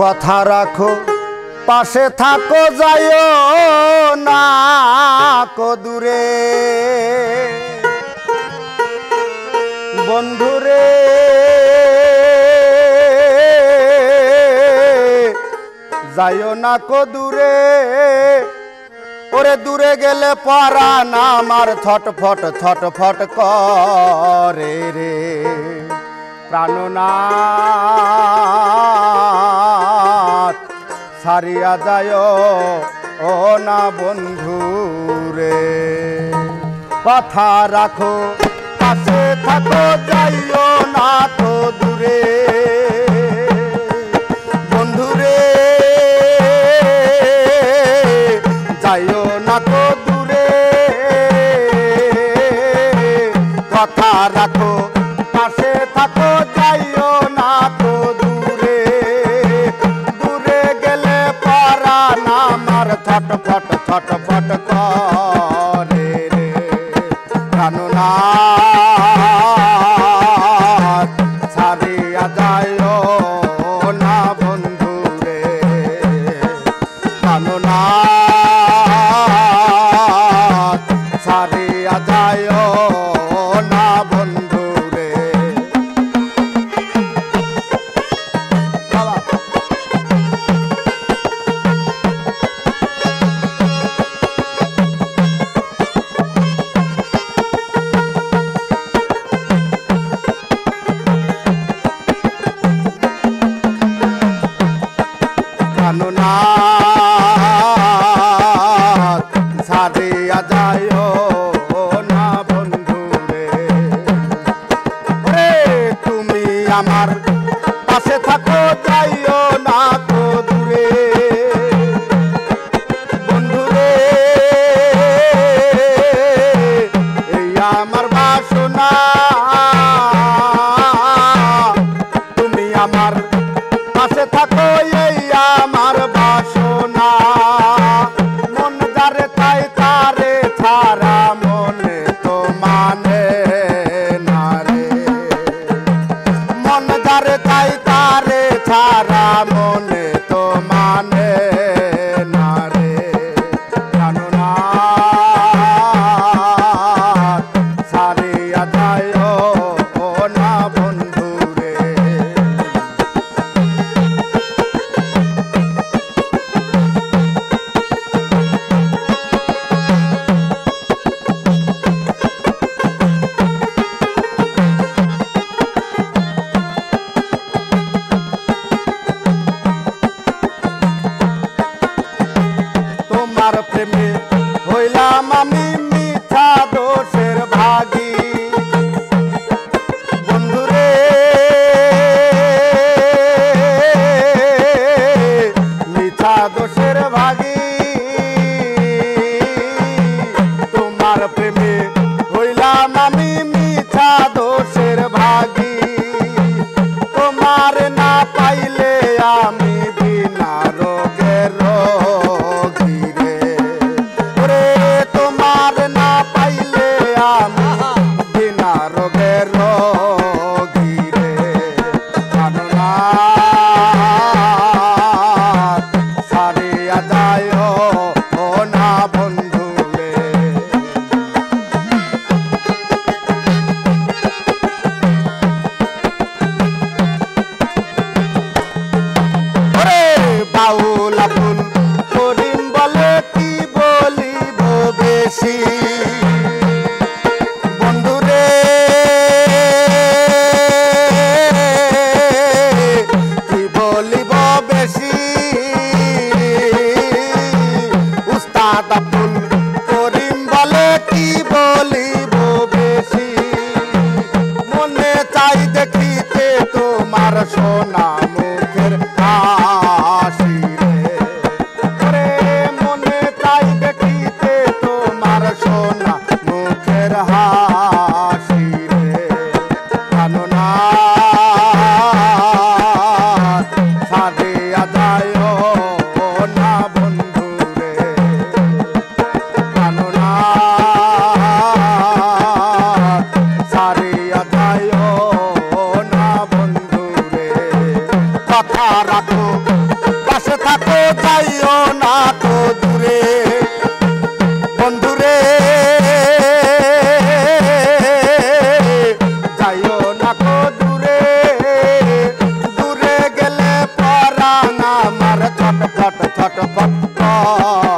কথা রাখো পাশে থাকো যাইও না কো দূরে বন্ধুরে যাইও না কো দূরে ওরে দূরে গেলে পরাণ আমার ছটফট করে রে প্রাণনাথ ছাড়িয়া যায় ও না বন্ধু রে কথা রাখো পাশে থাকো যাইও না তো দূরে বন্ধুরে যাইও না তো দূরে কথা রাখো পাশে থাকো যাইও না তো দূরে দূরে গেলে পরাণ আমার ছটফট করে রে প্রাণনাথ ছাড়িয়া যাইও না বন্ধু রে প্রাণনাথ ছাড়িয়া যাইও না বন্ধু রে প্রাণনাথ ছাড়িয়া যাইও না বন্ধু রে তুমি আমার পাশে থাকো যাইও না তো দূরে বন্ধুরে এই আমার বাসনা তুমি আমার পাশে থাকো এই আমার বাসনা মন যারে তাই তারে ছাড়া মনে তো মানে না রে মন যারে তাই তারে ছাড়া মনে তো মানে না রে প্রাণনাথ ছাড়িয়া যাইও না বন্ধু রে তোমার প্রেমে হইলাম আমি মিথ্যা দোষের ভাগী বন্ধুরে মিথ্যা দোষের ভাগী তোমার প্রেমে হইলাম আমি মিথ্যা দোষের ভাগী তোমার না পাইলে আমি বিনা রোগের রোগী রে ওরে তোমার না পাইলে আমি বিনা রোগের রোগী রে প্রাণনাথ ছাড়িয়া যাইও না বন্ধু রে বাউল আবুল করিম বলে কি বলিব বেশি বন্ধুরে কি বলিব বেশি উস্তাদ আবুল করিম বলে কি বলিব বেশি মনে চাই দেখিতে তোমার সোনা মুখের হাসি রে মনে চাই দেখিতে তোমার সোনা মুখের হাসি রে প্রাণনাথ ছাড়িয়া যাইও না বন্ধু রে প্রাণনাথ ছাড়িয়া যাইও না বন্ধু রে কথা রাখো হয়